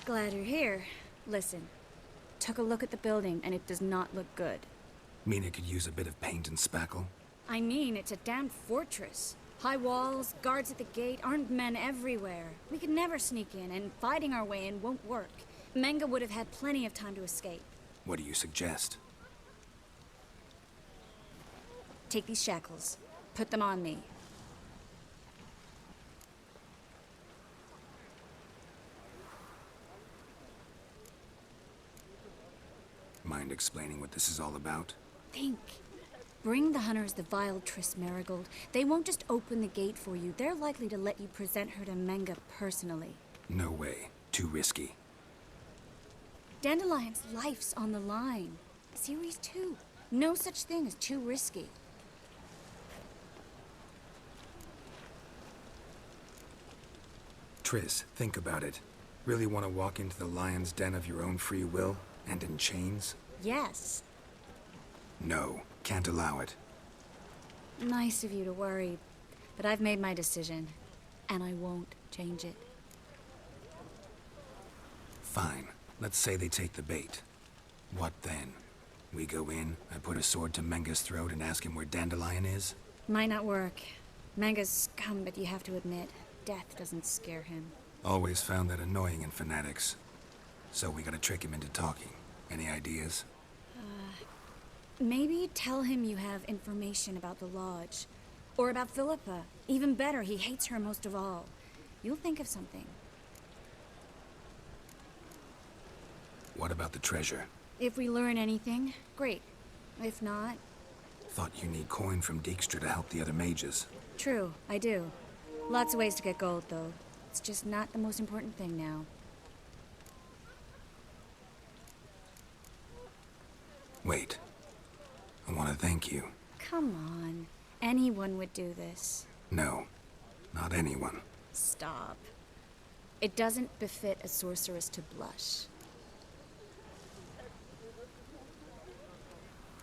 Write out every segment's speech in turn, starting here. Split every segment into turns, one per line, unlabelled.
Glad you're here. Listen, took a look at the building and it does not look good.
Mean it could use a bit of paint and spackle?
I mean, it's a damn fortress. High walls, guards at the gate, armed men everywhere. We could never sneak in, and fighting our way in won't work. Menge would have had plenty of time to escape.
What do you suggest?
Take these shackles. Put them on me.
Mind explaining what this is all about?
Think. Bring the hunters the vile Triss Marigold. They won't just open the gate for you. They're likely to let you present her to Menge personally.
No way. Too risky.
Dandelion's life's on the line. Series 2. No such thing as too risky.
Triss, think about it. Really want to walk into the lion's den of your own free will? And in chains?
Yes.
No, can't allow it.
Nice of you to worry, but I've made my decision, and I won't change it.
Fine. Let's say they take the bait. What then? We go in, I put a sword to Menge's throat and ask him where Dandelion is?
Might not work. Menge's scum, but you have to admit, death doesn't scare him.
Always found that annoying in fanatics. So we gotta trick him into talking. Any ideas?
Maybe tell him you have information about the Lodge. Or about Philippa. Even better, he hates her most of all. You'll think of something.
What about the treasure?
If we learn anything, great. If not...
Thought you need coin from Dijkstra to help the other mages.
True, I do. Lots of ways to get gold, though. It's just not the most important thing now.
Wait. I want to thank you.
Come on. Anyone would do this.
No. Not anyone.
Stop. It doesn't befit a sorceress to blush.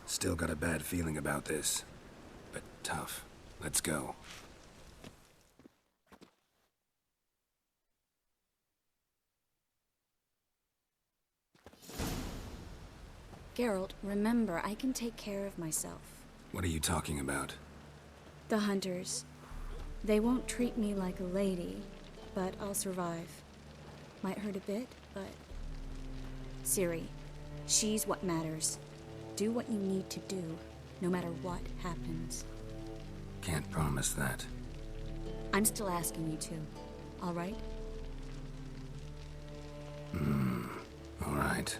Still got a bad feeling about this. But tough. Let's go.
Geralt, remember, I can take care of myself.
What are you talking about?
The hunters. They won't treat me like a lady, but I'll survive. Might hurt a bit, but... Ciri, she's what matters. Do what you need to do, no matter what happens.
Can't promise that.
I'm still asking you to, all right?
All right.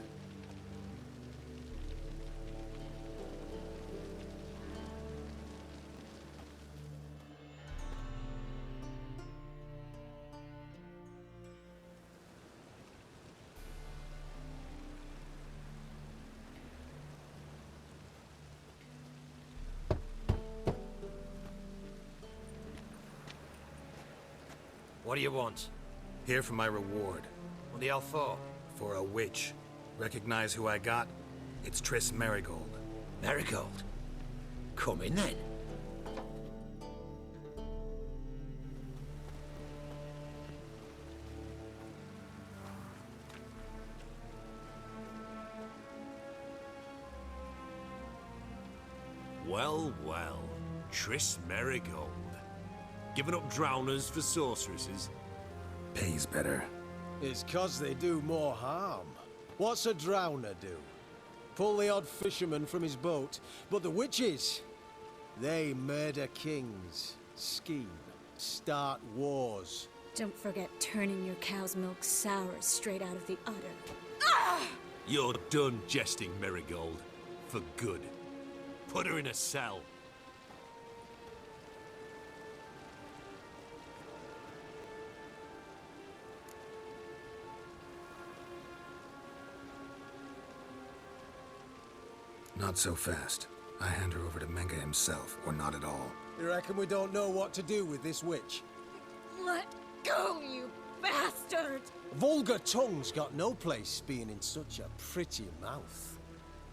What do you want?
Here for my reward.
What the hell for?
For a witch. Recognize who I got? It's Triss Marigold.
Marigold? Come in then. Well, well. Triss Marigold. Giving up drowners for sorceresses?
Pays better.
It's 'cause they do more harm. What's a drowner do? Pull the odd fisherman from his boat. But the witches, they murder kings, scheme, start wars.
Don't forget turning your cow's milk sour straight out of the udder.
You're done jesting, Marigold. For good. Put her in a cell.
Not so fast. I hand her over to Menge himself, or not at all.
You reckon we don't know what to do with this witch?
Let go, you bastard!
Vulgar tongue's got no place being in such a pretty mouth.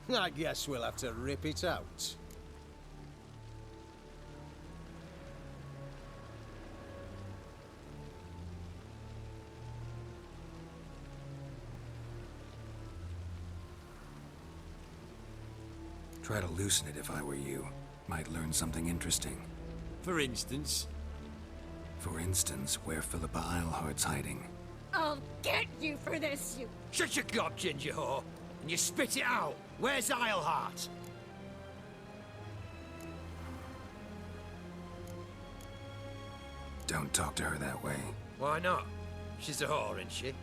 I guess we'll have to rip it out.
Try to loosen it if I were you. Might learn something interesting.
For instance?
For instance, where Philippa Eilhart's hiding.
I'll get you for this, you...
Shut your gob, ginger whore, and you spit it out. Where's Eilhart?
Don't talk to her that way.
Why not? She's a whore, isn't she?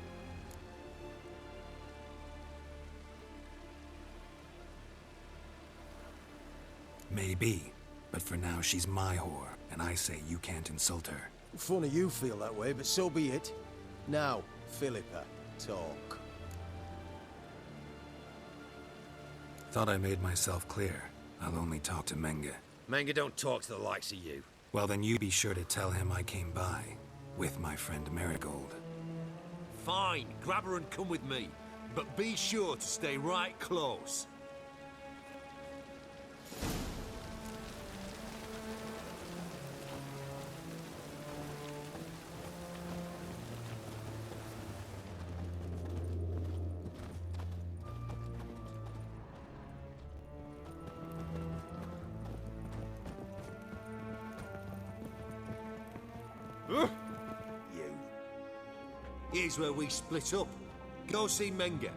Maybe, but for now she's my whore, and I say you can't insult her.
Funny you feel that way, but so be it. Now, Philippa, talk.
Thought I made myself clear. I'll only talk to Menge.
Menge don't talk to the likes of you.
Well, then you be sure to tell him I came by, with my friend Marigold.
Fine, grab her and come with me. But be sure to stay right close.
You.
Here's where we split up. Go see Menge.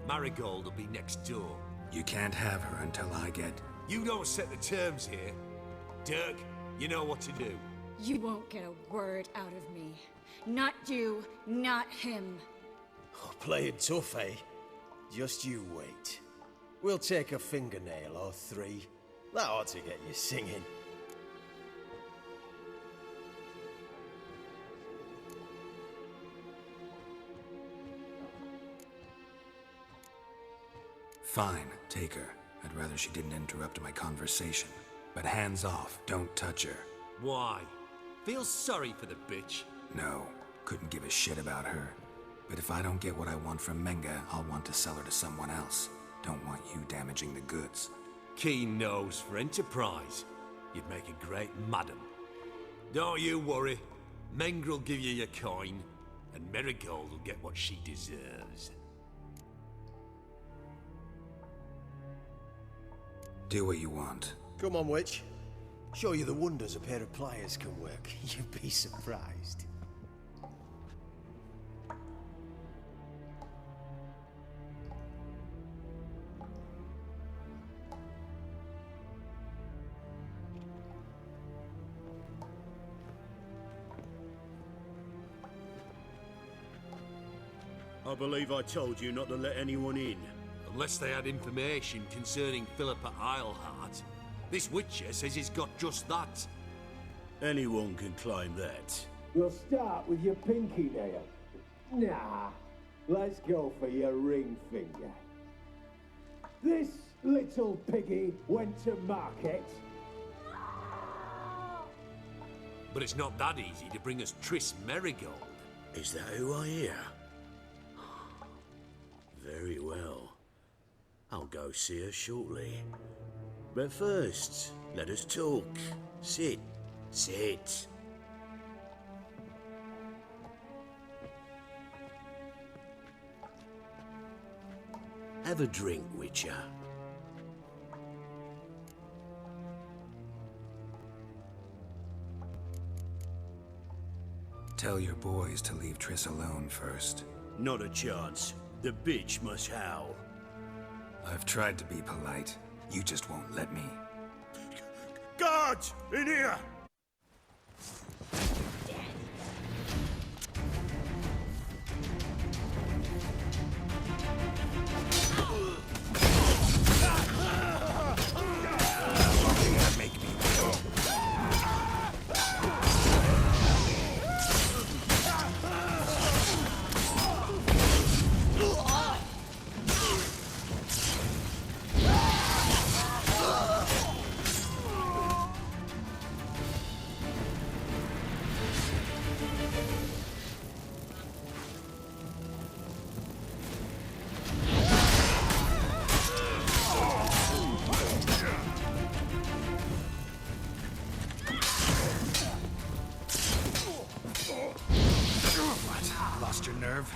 Marigold will be next door.
You can't have her until I get...
You don't set the terms here. Dirk, you know what to do.
You won't get a word out of me. Not you, not him.
Oh, playing tough, eh? Just you wait. We'll take a fingernail or three. That ought to get you singing.
Fine, take her. I'd rather she didn't interrupt my conversation. But hands off, don't touch her.
Why? Feel sorry for the bitch?
No, couldn't give a shit about her. But if I don't get what I want from Menge, I'll want to sell her to someone else. Don't want you damaging the goods.
Keen nose for enterprise. You'd make a great madam. Don't you worry. Menge will give you your coin, and Marigold will get what she deserves.
Do what you want.
Come on, witch. Show you the wonders a pair of pliers can work. You'd be surprised.
I believe I told you not to let anyone in.
Unless they had information concerning Philippa Eilhart. This Witcher says he's got just that.
Anyone can claim that.
We'll start with your pinky nail. Nah, let's go for your ring finger. This little piggy went to market.
But it's not that easy to bring us Triss Marigold.
Is that who I hear? Very well. I'll go see her shortly. But first, let us talk. Sit. Sit. Have a drink, Witcher.
Tell your boys to leave Triss alone first.
Not a chance. The bitch must howl.
I've tried to be polite. You just won't let me.
Guards! In here!
Lost your nerve?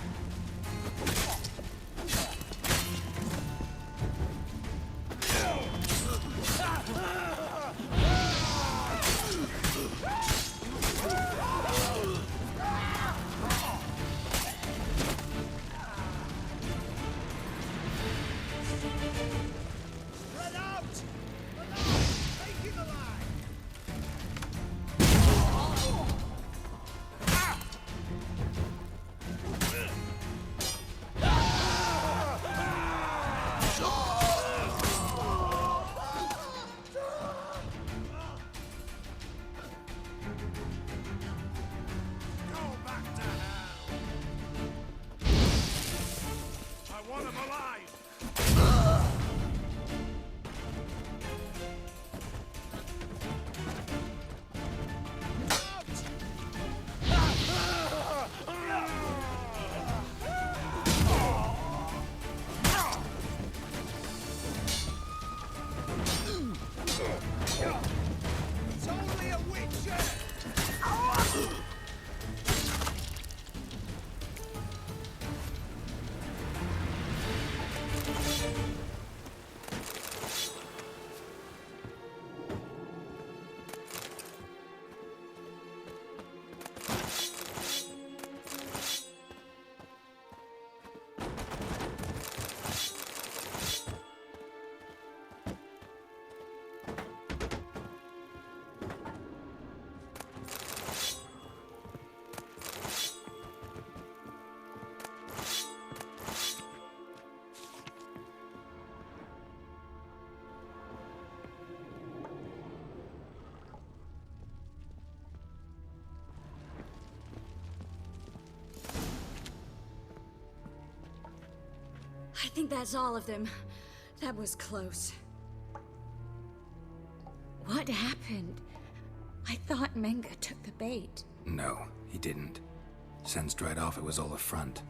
I think that's all of them. That was close. What happened? I thought Menge took the bait.
No, he didn't. Sensed right off it was all a front.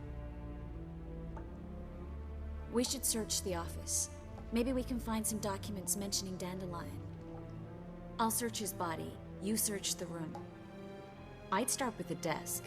We should search the office. Maybe we can find some documents mentioning Dandelion. I'll search his body. You search the room. I'd start with the desk.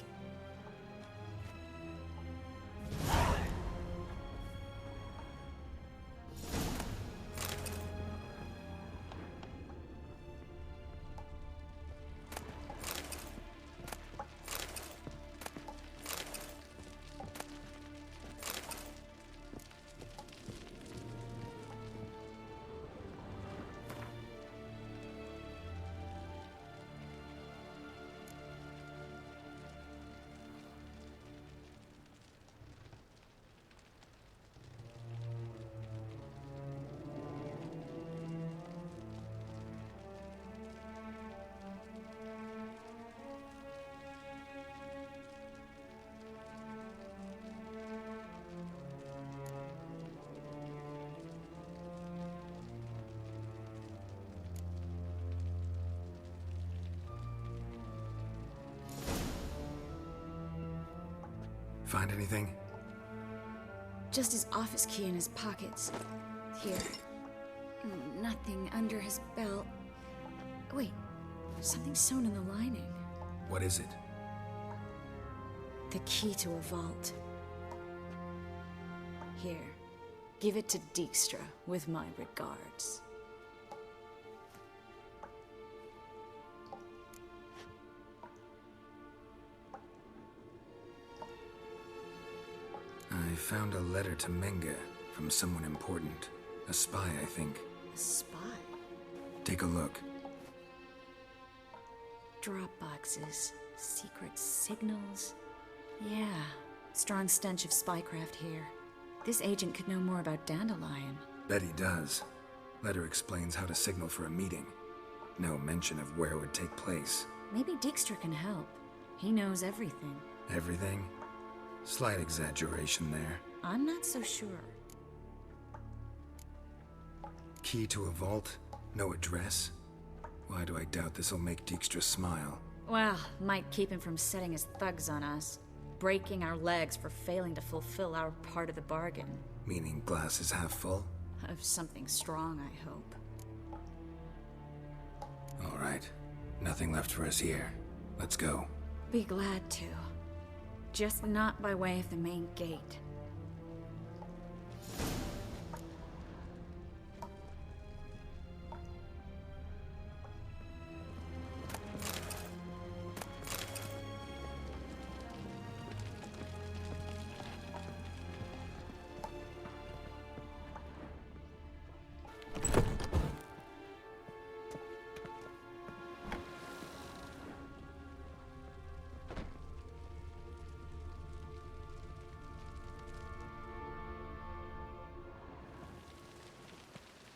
Find anything?
Just his office key in his pockets. Here. Nothing under his belt. Wait, something sewn in the lining.
What is it?
The key to a vault. Here. Give it to Dijkstra with my regards.
I found a letter to Menge from someone important. A spy, I think.
A spy?
Take a look.
Drop boxes. Secret signals. Yeah. Strong stench of spycraft here. This agent could know more about Dandelion.
Bet he does. Letter explains how to signal for a meeting. No mention of where it would take place.
Maybe Dijkstra can help. He knows everything.
Everything? Slight exaggeration there.
I'm not so sure.
Key to a vault? No address? Why do I doubt this'll make Dijkstra smile?
Well, might keep him from setting his thugs on us. Breaking our legs for failing to fulfill our part of the bargain.
Meaning glass is half full?
Of something strong, I hope.
All right. Nothing left for us here. Let's go.
Be glad to. Just not by way of the main gate.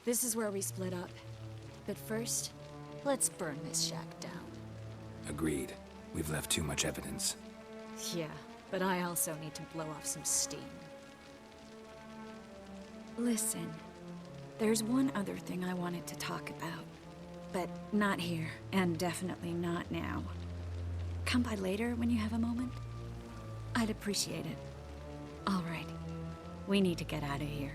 This is where we split up. But first, let's burn this shack down.
Agreed. We've left too much evidence.
Yeah, but I also need to blow off some steam. Listen, there's one other thing I wanted to talk about. But not here, and definitely not now. Come by later when you have a moment? I'd appreciate it. All right. We need to get out of here.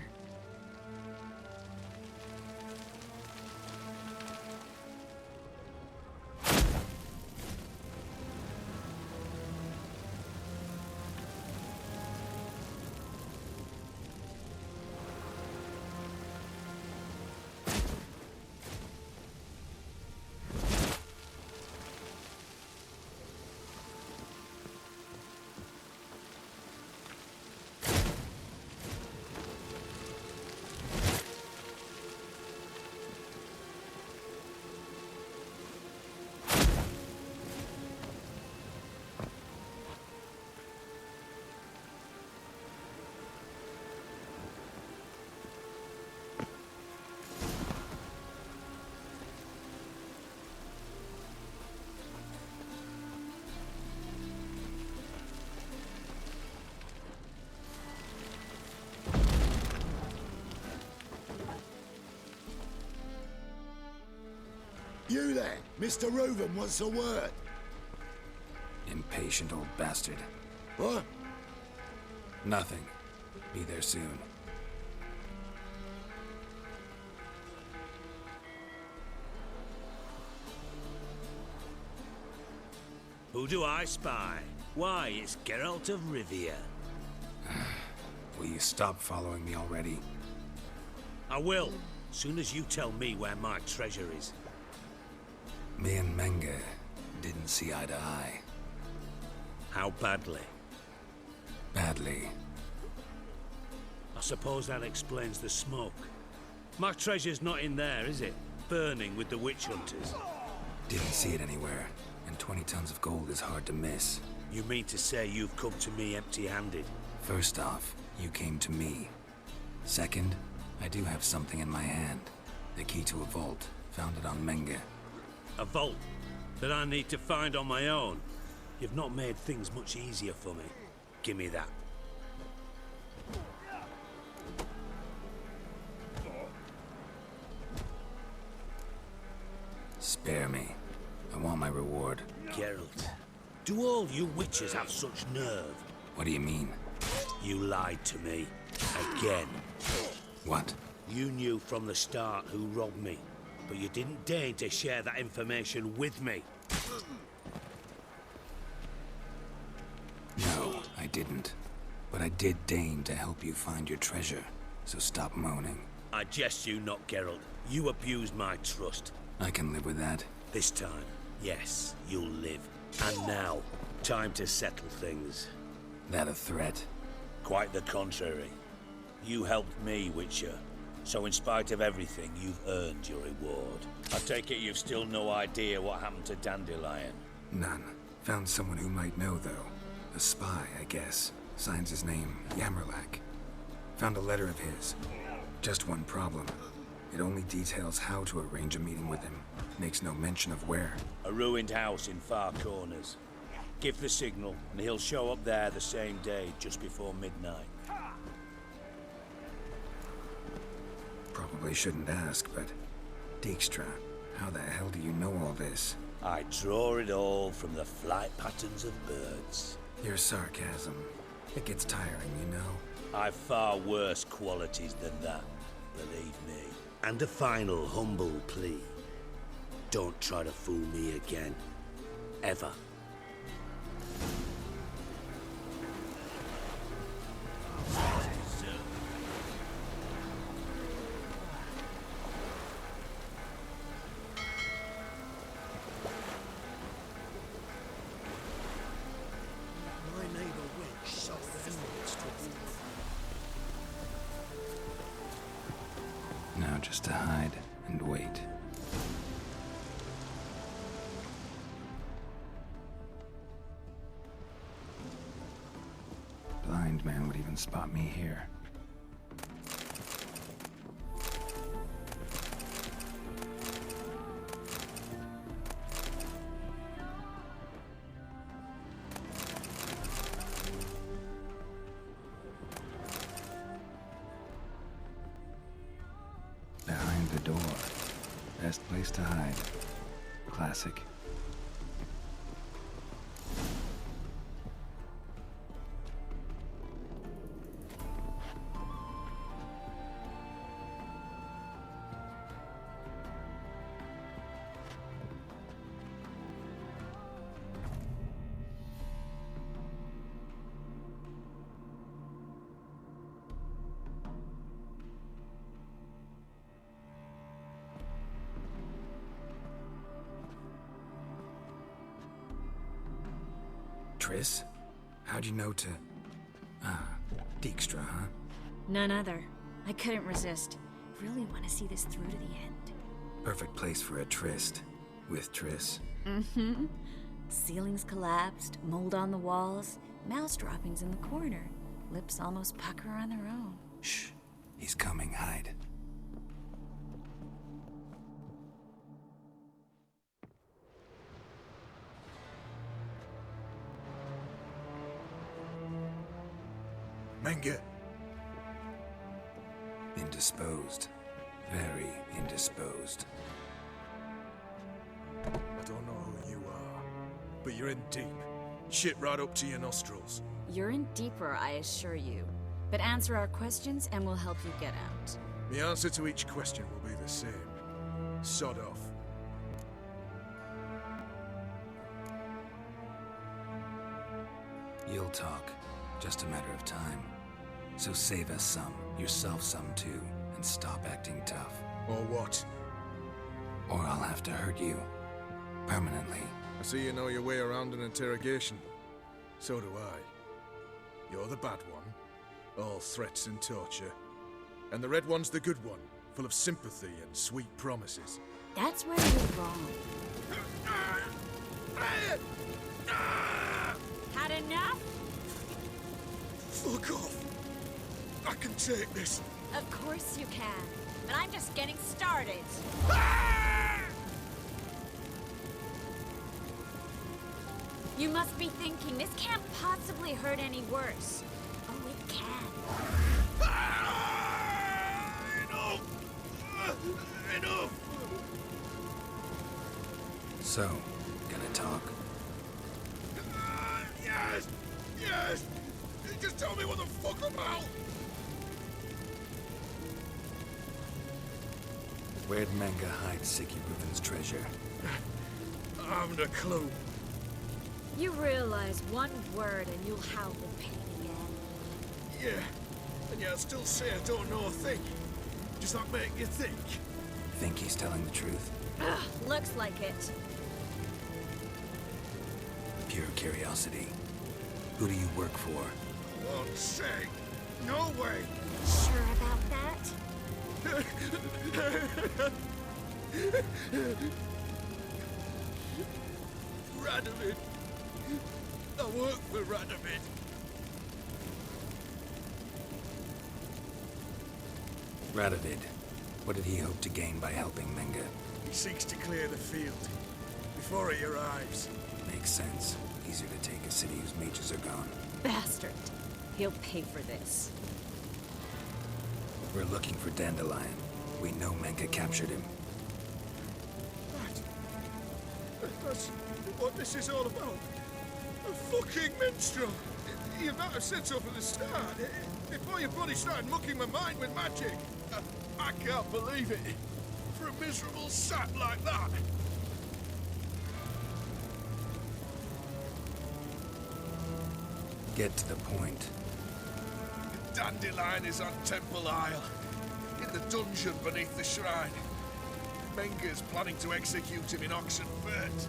You there, Mr. Reuven wants a word.
Impatient old bastard.
What?
Nothing. Be there soon.
Who do I spy? Why, it's Geralt of Rivia.
Will you stop following me already?
I will, soon as you tell me where my treasure is.
Me and Menge didn't see eye to eye.
How badly?
Badly.
I suppose that explains the smoke. My treasure's not in there, is it? Burning with the witch hunters.
Didn't see it anywhere, and 20 tons of gold is hard to miss.
You mean to say you've come to me empty-handed?
First off, you came to me. Second, I do have something in my hand. The key to a vault, found it on Menge.
A vault that I need to find on my own. You've not made things much easier for me. Give me that.
Spare me. I want my reward.
Geralt, do all you witches have such nerve?
What do you mean?
You lied to me. Again.
What?
You knew from the start who robbed me, but you didn't deign to share that information with me.
No, I didn't. But I did deign to help you find your treasure, so stop moaning.
I jest you not, Geralt. You abused my trust.
I can live with that.
This time, yes, you'll live. And now, time to settle things.
That a threat?
Quite the contrary. You helped me, Witcher. So in spite of everything, you've earned your reward. I take it you've still no idea what happened to Dandelion.
None. Found someone who might know, though. A spy, I guess. Signs his name, Yamerlak. Found a letter of his. Just one problem. It only details how to arrange a meeting with him. Makes no mention of where.
A ruined house in Far Corners. Give the signal, and he'll show up there the same day, just before midnight.
Probably shouldn't ask, but... Dijkstra, how the hell do you know all this?
I draw it all from the flight patterns of birds.
Your sarcasm. It gets tiring, you know?
I've far worse qualities than that, believe me. And a final humble plea. Don't try to fool me again. Ever.
Now just to hide and wait. Blind man would even spot me here. Best place to hide. Classic. Triss? How'd you know to... Dijkstra, huh?
None other. I couldn't resist. Really want to see this through to the end.
Perfect place for a tryst. With Triss.
Mm-hmm. Ceilings collapsed, mold on the walls, mouse droppings in the corner. Lips almost pucker on their own.
Shh. He's coming. Hide.
Menge.
Indisposed. Very indisposed.
I don't know who you are, but you're in deep. Shit right up to your nostrils.
You're in deeper, I assure you. But answer our questions and we'll help you get out.
The answer to each question will be the same. Sod off.
You'll talk. Just a matter of time. So save us some, yourself some too, and stop acting tough.
Or what?
Or I'll have to hurt you. Permanently.
I see you know your way around an interrogation. So do I. You're the bad one, all threats and torture. And the red one's the good one, full of sympathy and sweet promises.
That's where you're wrong. Had enough?
Fuck off! I can take this.
Of course you can. But I'm just getting started. You must be thinking, this can't possibly hurt any worse. Oh, it can.
Enough! Enough!
So, gonna talk?
Yes! Yes! Just tell me what the fuck about!
Where'd Menge hide Sicky Reuven's treasure?
I haven't a clue.
You realize one word and you'll howl with pain again.
Yeah, and yet I still say I don't know a thing. Does that make you think?
Think he's telling the truth?
Ugh, looks like it.
Pure curiosity. Who do you work for?
Won't say. No way.
Sure about that?
Radovid. I work for Radovid.
Radovid. What did he hope to gain by helping Menge?
He seeks to clear the field before he arrives.
Makes sense. Easier to take a city whose mages are gone.
Bastard. He'll pay for this.
We're looking for Dandelion. We know Menge captured him.
That's what this is all about. A fucking minstrel. You might have said so from the start. Before your bloody started mucking my mind with magic. I can't believe it. For a miserable sap like that.
Get to the point.
Dandelion is on Temple Isle, in the dungeon beneath the shrine. Menge's planning to execute him in Oxenfurt.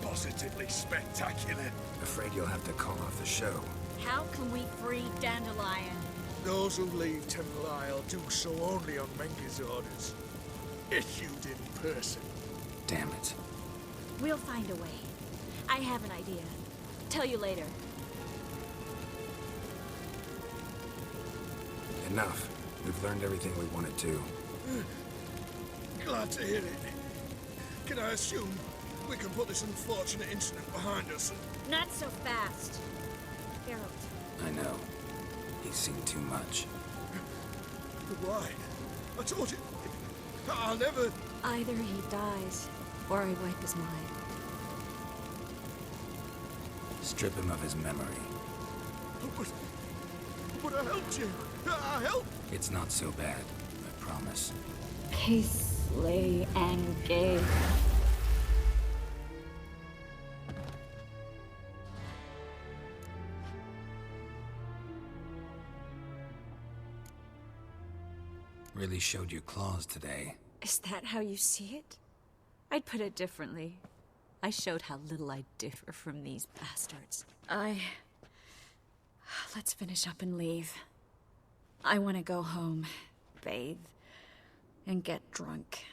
Positively spectacular.
Afraid you'll have to call off the show.
How can we free Dandelion?
Those who leave Temple Isle do so only on Menge's orders. Issued in person.
Damn it.
We'll find a way. I have an idea. Tell you later.
Enough. We've learned everything we wanted to.
Glad to hear it. Can I assume we can put this unfortunate incident behind us?
Not so fast. Geralt.
I know. He's seen too much.
But why? I told you, I'll never
Either he dies, or I wipe his mind.
Strip him of his memory.
But I helped you. I helped.
It's not so bad, I promise.
Case, lay, and gay.
Really showed your claws today.
Is that how you see it? I'd put it differently. I showed how little I differ from these bastards. Let's finish up and leave. I want to go home, bathe, and get drunk.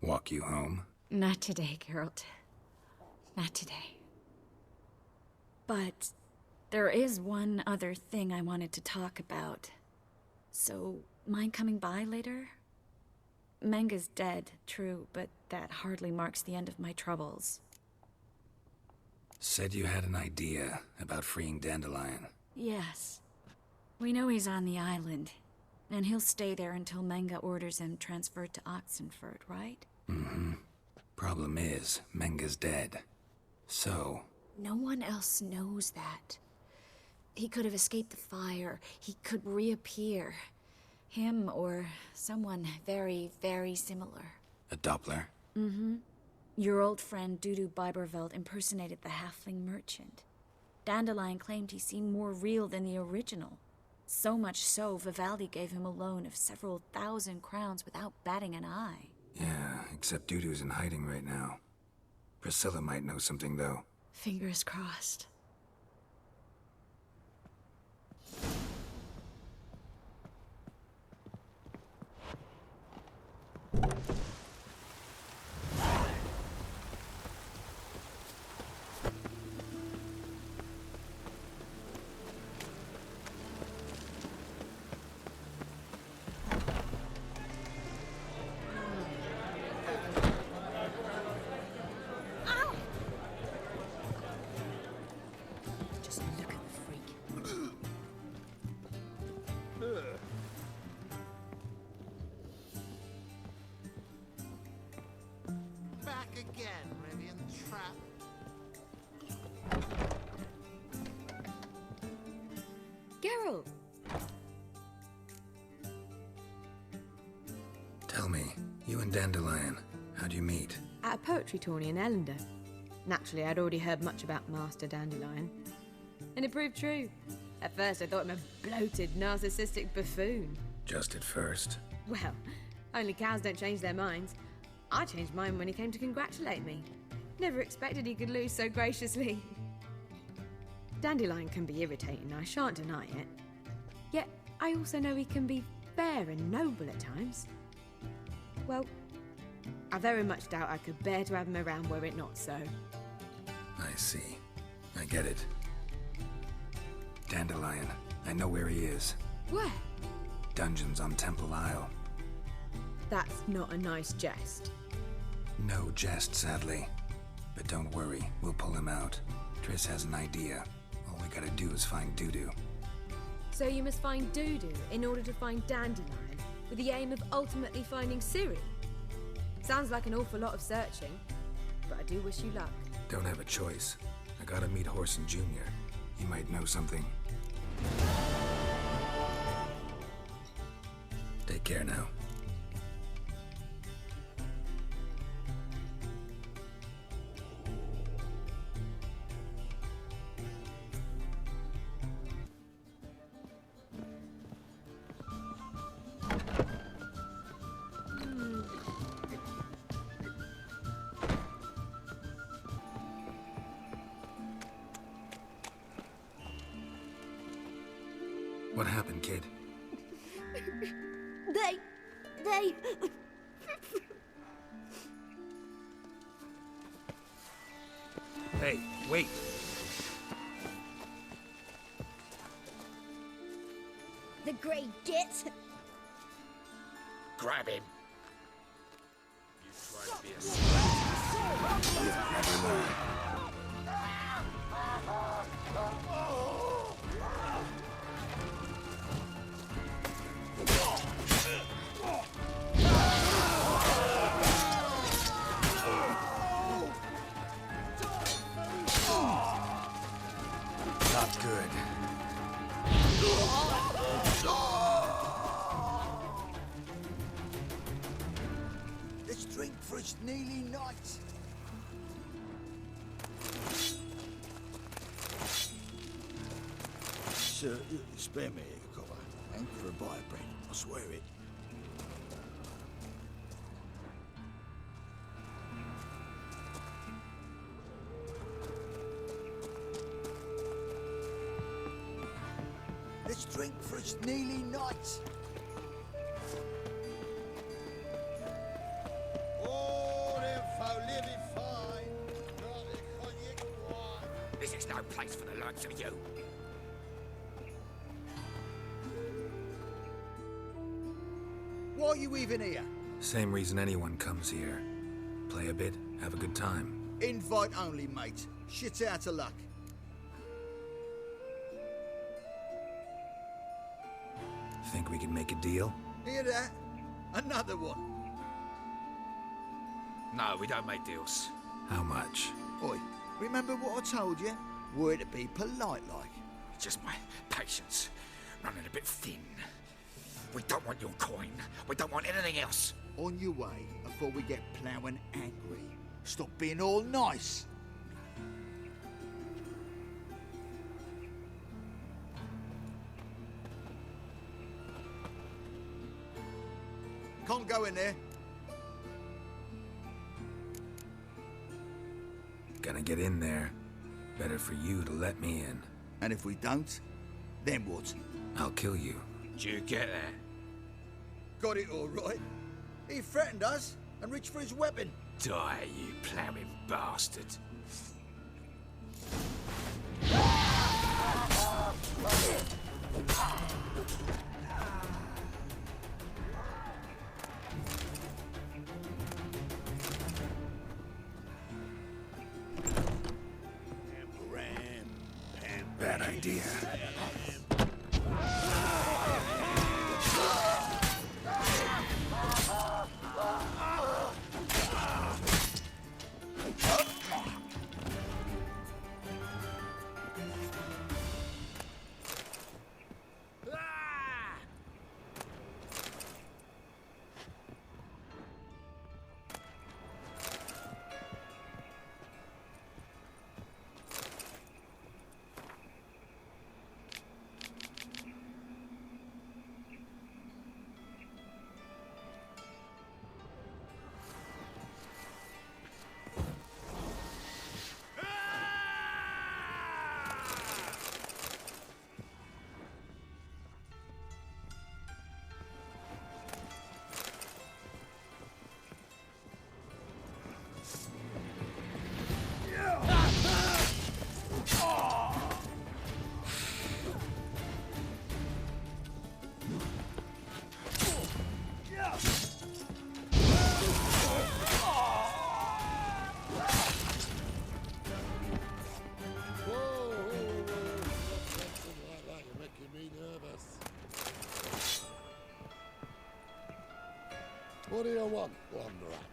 Walk you home?
Not today, Geralt. Not today. But there is one other thing I wanted to talk about. So, mind coming by later? Menge's dead, true, but that hardly marks the end of my troubles.
Said you had an idea about freeing Dandelion.
Yes. We know he's on the island, and he'll stay there until Menge orders him transferred to Oxenford, right?
Mm-hmm. Problem is, Menge's dead. So...
No one else knows that. He could have escaped the fire. He could reappear. Him or someone very, very similar.
A Doppler?
Mm-hmm. Your old friend Dudu Biberveld impersonated the halfling merchant. Dandelion claimed he seemed more real than the original. So much so, Vivaldi gave him a loan of several thousand crowns without batting an eye.
Yeah, except Dudu's in hiding right now. Priscilla might know something, though.
Fingers crossed. Geralt!
Tell me, you and Dandelion, how'd you meet?
At a poetry tourney in Ellender. Naturally, I'd already heard much about Master Dandelion. And it proved true. At first, I thought him a bloated, narcissistic buffoon.
Just at first.
Well, only cows don't change their minds. I changed mine when he came to congratulate me. Never expected he could lose so graciously. Dandelion can be irritating, I shan't deny it. Yet, I also know he can be fair and noble at times. Well, I very much doubt I could bear to have him around were it not so.
I see. I get it. Dandelion. I know where he is.
Where?
Dungeons on Temple Isle.
That's not a nice jest.
No jest, sadly. But don't worry, we'll pull him out. Triss has an idea. All we gotta do is find Dudu.
So you must find Dudu in order to find Dandelion, with the aim of ultimately finding Ciri? Sounds like an awful lot of searching, but I do wish you luck.
Don't have a choice. I gotta meet Horson Jr. He might know something. Take care now. What happened, kid?
They...
Hey, wait!
The Grey Git?
Grab him.
You try to be a slave.
Never mind. good.
Let's drink for it's nearly night.
Sir, spare me a copper. Ain't for a bite of bread, I swear it.
Let's drink for it's nearly night.
Oh, them folk living fine. Not the cognac wine.
This is no place for the likes of you.
Why are you even here?
Same reason anyone comes here. Play a bit, have a good time.
Invite only, mate. Shit's out of luck.
Think we can make a deal?
Hear that? Another one.
No, we don't make deals.
How much?
Oi, remember what I told you? Were to be polite like.
Just my patience running a bit thin. We don't want your coin. We don't want anything else.
On your way before we get ploughing angry. Stop being all nice. Can't go in there.
Gonna get in there. Better for you to let me in.
And if we don't, then what?
I'll kill you.
Did you get that?
Got it all right. He threatened us and reached for his weapon.
Die, you ploughing bastard.
Bad idea.
What do you want, Wanderat?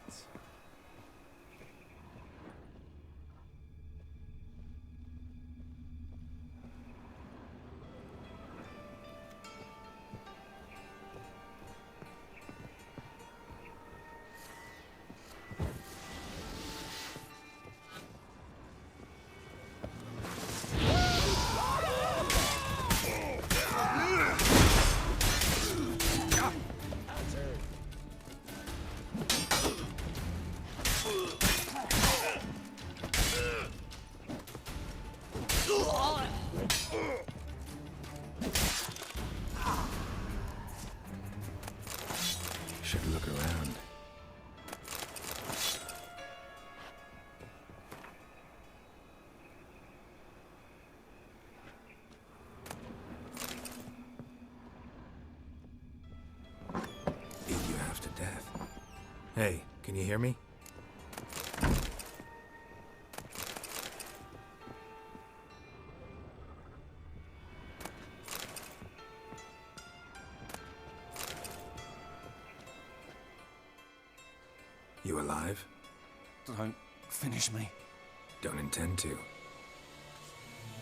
Should look around. Beat you half to death. Hey, can you hear me? You alive?
Don't finish me.
Don't intend to.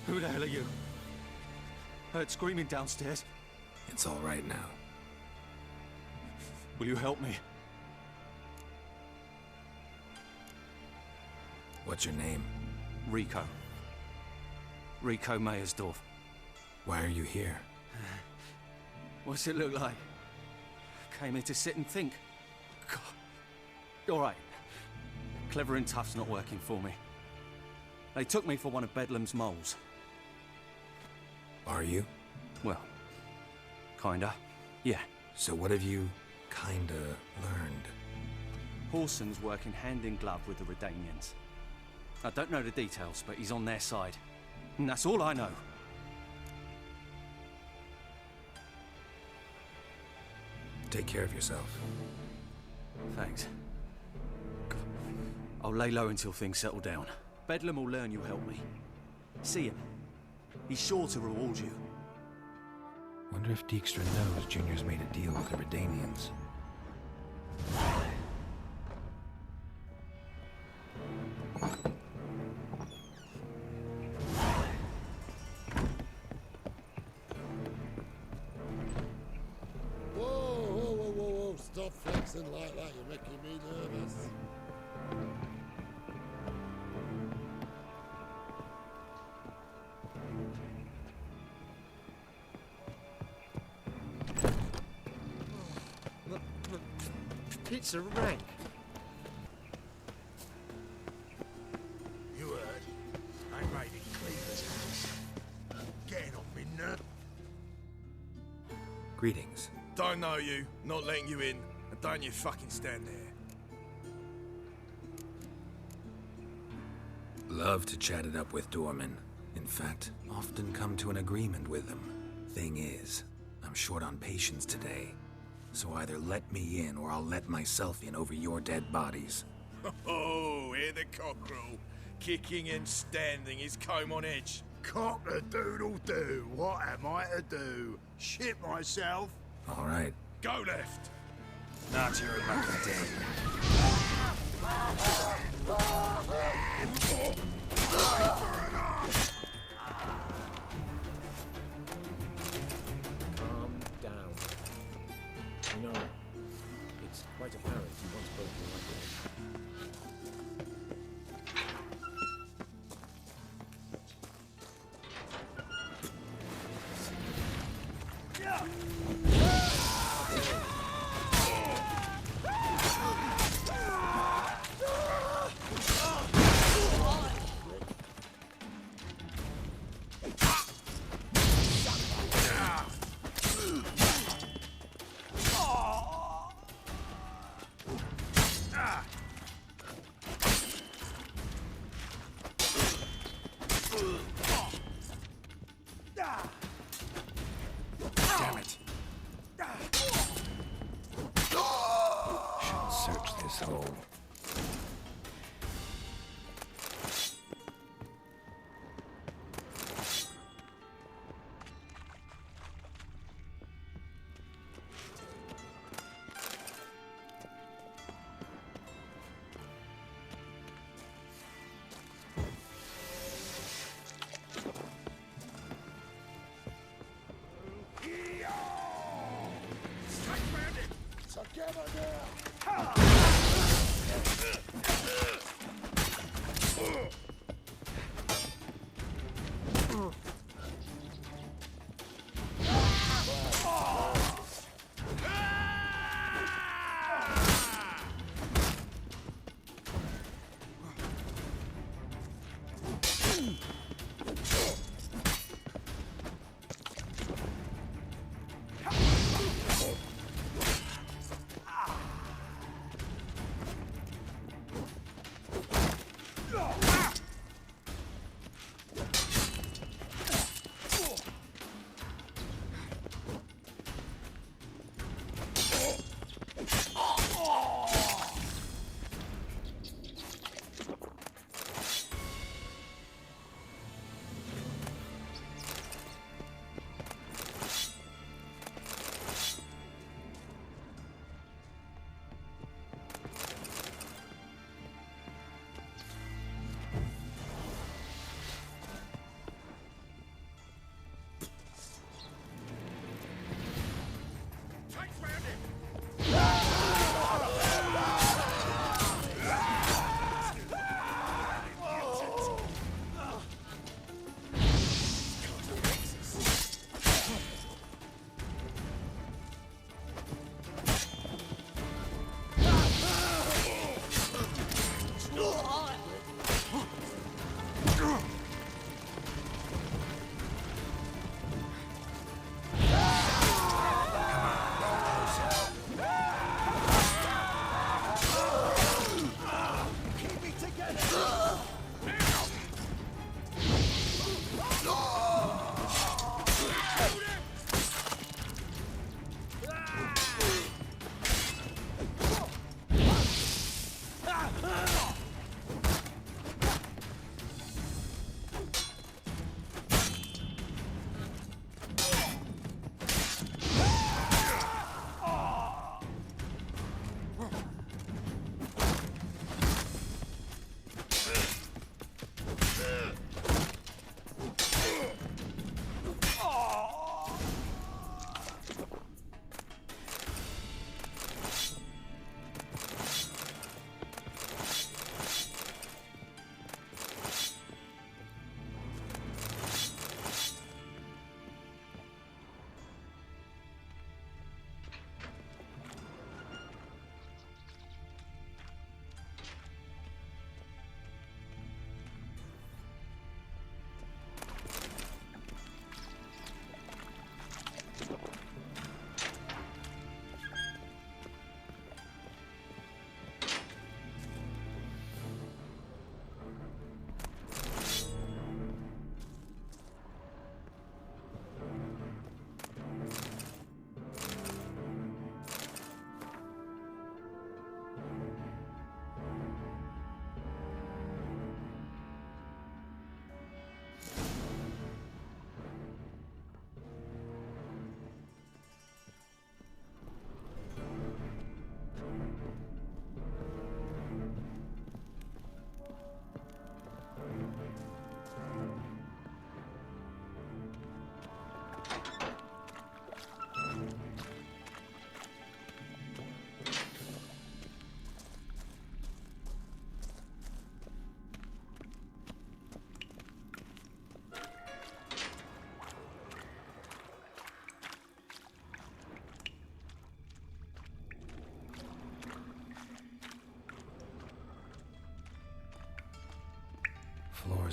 Who the hell are you? Heard screaming downstairs.
It's all right now.
Will you help me?
What's your name?
Rico. Rico Meyersdorf.
Why are you here?
What's it look like? Came here to sit and think. God. All right. Clever and tough's not working for me. They took me for one of Bedlam's moles.
Are you?
Well, kinda. Yeah.
So what have you kinda learned?
Horson's working hand in glove with the Redanians. I don't know the details, but he's on their side. And that's all I know.
Take care of yourself.
Thanks. I'll lay low until things settle down. Bedlam will learn you help me. See him. He's sure to reward you.
Wonder if Dijkstra knows Junior's made a deal with the Redanians.
Whoa, stop flexing like that, you're making me nervous.
It's a rank.
You heard? I raided Cleaver's house. Getting off me nerve.
Greetings.
Don't know you, not letting you in, and don't you fucking stand there.
Love to chat it up with doormen. In fact, often come to an agreement with them. Thing is, I'm short on patience today. So either let me in or I'll let myself in over your dead bodies.
Oh, hear the cockerel. Kicking and standing, his comb on edge. Cock-a-doodle-doo, what am I to do? Shit myself?
All right.
Go left.
Not your lucky day.
Calm down. No, it's quite apparent he wants both your ideas.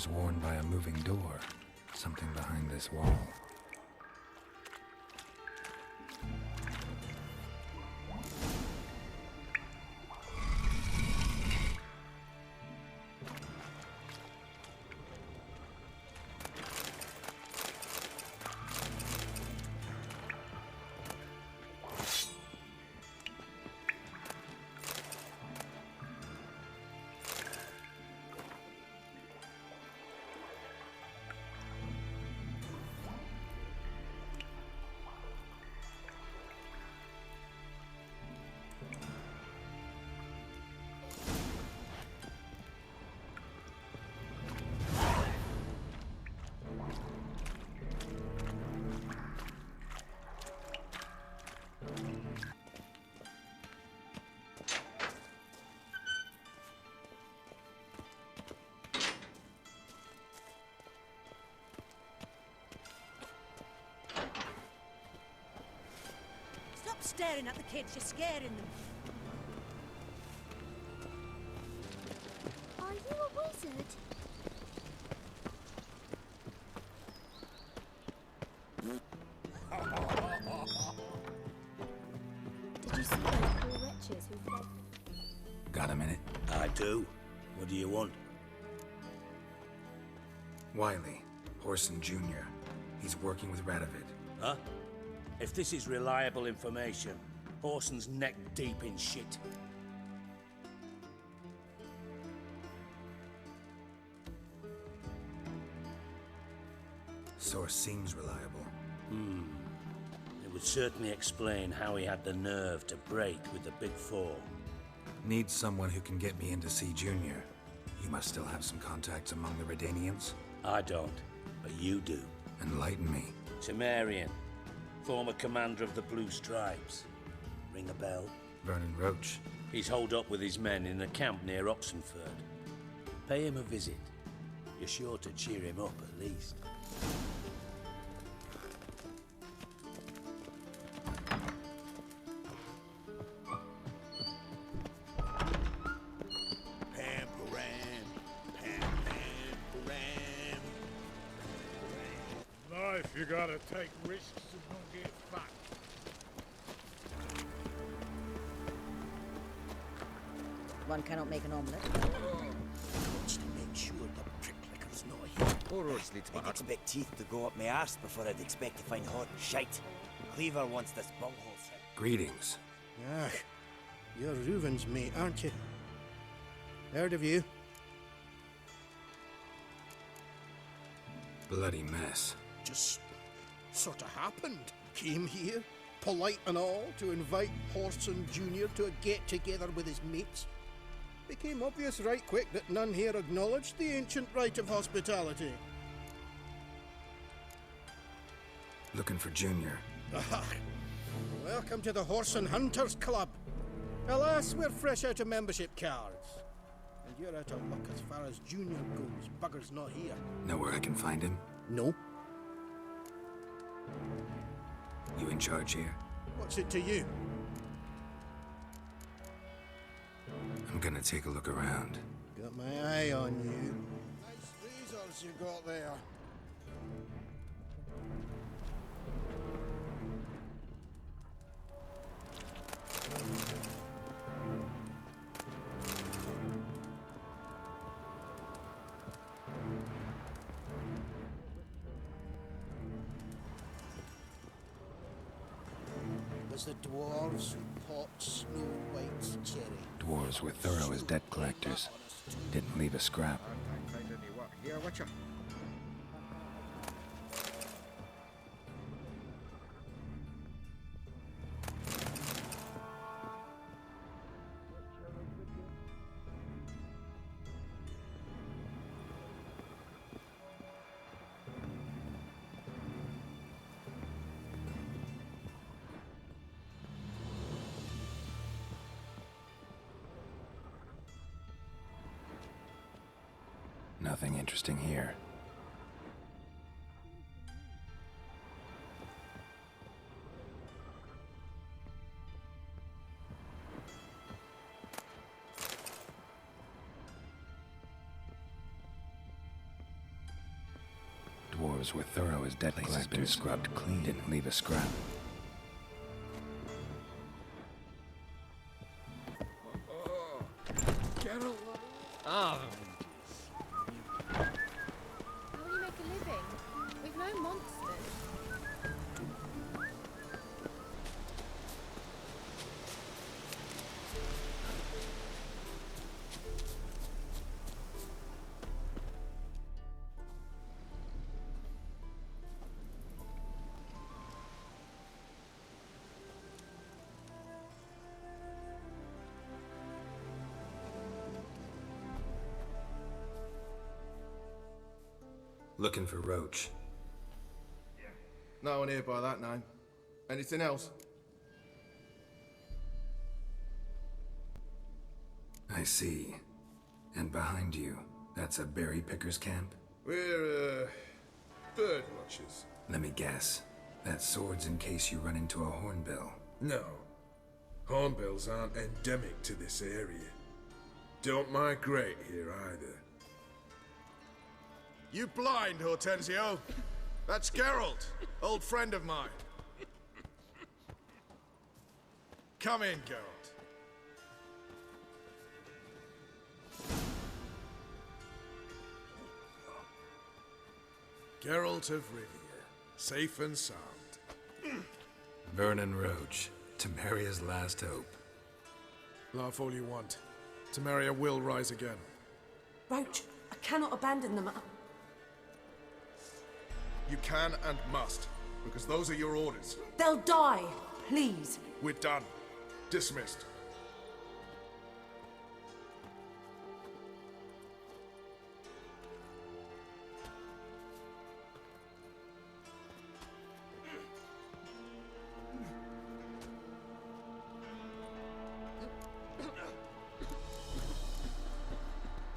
was worn by a moving door. Something behind this wall.
Stop staring at the kids, you're scaring them.
Are you a wizard? Did you see those poor wretches who fled?
Got a minute?
I do. What do you want?
Wiley, Horson Jr. He's working with Radovid.
Huh? If this is reliable information, Horson's neck deep in shit.
Source seems reliable.
It would certainly explain how he had the nerve to break with the Big Four.
Need someone who can get me in to see Junior. You must still have some contacts among the Redanians?
I don't, but you do.
Enlighten me.
Temerian, former commander of the Blue Stripes. Ring a bell?
Vernon Roche.
He's holed up with his men in a camp near Oxenford. Pay him a visit. You're sure to cheer him up, at least.
Life, you gotta take risks and not get fucked.
One cannot make an omelette.
Just to make sure the pricklicker's not here.
Poor Roche needs
I'd expect teeth to go up my arse before I'd expect to find hot shite. Cleaver wants this bunghole set.
Greetings.
Ah, you're Reuven's mate, aren't you? Heard of you?
Bloody mess.
Just sort of happened. Came here, polite and all, to invite Horson Jr. to a get-together with his mates. Became obvious right quick that none here acknowledged the ancient right of hospitality.
Looking for Junior.
Ah, welcome to the Horse and Hunters Club. Alas, we're fresh out of membership cards. And you're out of luck as far as Junior goes. Bugger's not here.
Know where I can find him?
No.
You in charge here?
What's it to you?
I'm gonna take a look around.
Got my eye on you. Nice razors you got there. Was the dwarves who popped Snow White's cherry.
Dwarves were thorough as debt collectors. Didn't leave a scrap.
Here, watcha.
Nothing interesting here. floors were thorough as debt collectors. Scrubbed clean. Didn't leave a scrap.
How will you make a living? We've no monsters.
Looking for Roche.
No one here by that name. Anything else?
I see. And behind you, that's a berry picker's camp?
We're, bird watchers.
Let me guess. That sword's in case you run into a hornbill.
No. Hornbills aren't endemic to this area. Don't migrate here either. You blind, Hortensio? That's Geralt, old friend of mine. Come in, Geralt. Geralt of Rivia, safe and sound.
Vernon Roche, Temeria's last hope.
Laugh all you want. Temeria will rise again.
Roche, I cannot abandon them.
You can and must, because those are your orders.
They'll die, please.
We're done. Dismissed.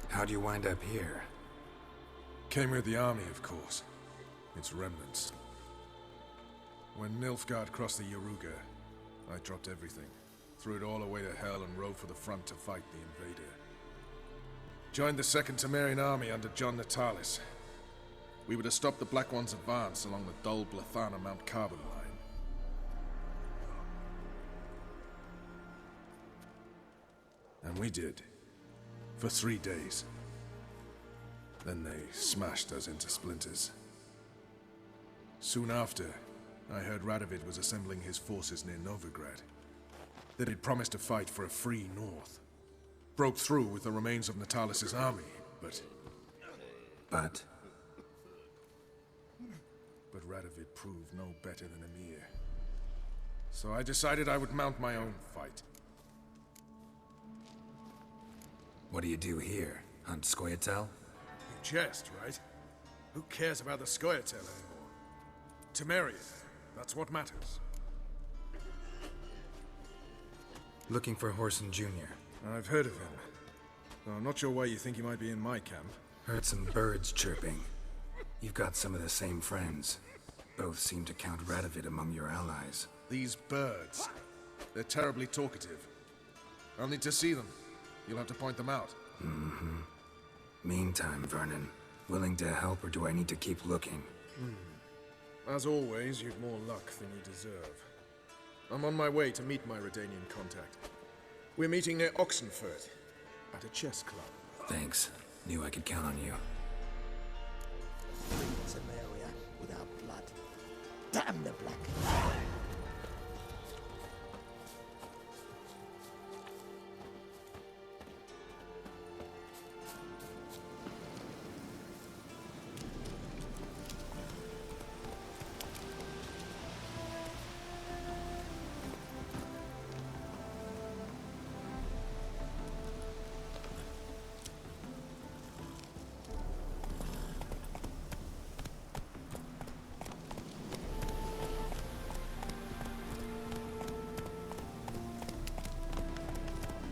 How'd you wind up here?
Came with the army, of course. Its remnants. When Nilfgaard crossed the Yaruga, I dropped everything, threw it all away to hell and rode for the front to fight the invader. Joined the Second Temerian army under John Natalis. We were to stop the Black One's advance along the Dol Blathana Mount Carbon line. And we did. For 3 days. Then they smashed us into splinters. Soon after, I heard Radovid was assembling his forces near Novigrad. That he'd promised to fight for a free north. Broke through with the remains of Natalis' army, but...
But
Radovid proved no better than Emir. So I decided I would mount my own fight.
what do you do here? Hunt Scoia'tael?
You jest, right? Who cares about the Scoia'tael anymore? Temeria, that's what matters.
Looking for Whoreson Jr.
I've heard of him. Though I'm not sure why you think he might be in my camp.
Heard some birds chirping. You've got some of the same friends. Both seem to count Radovid among your allies.
These birds. They're terribly talkative. I'll need to see them. You'll have to point them out.
Mm-hmm. Meantime, Vernon, willing to help or do I need to keep looking?
As always, you've more luck than you deserve. I'm on my way to meet my Redanian contact. We're meeting near Oxenfurt, at a chess club.
Thanks. Knew I could count on you.
Temeria without blood. Damn the Black.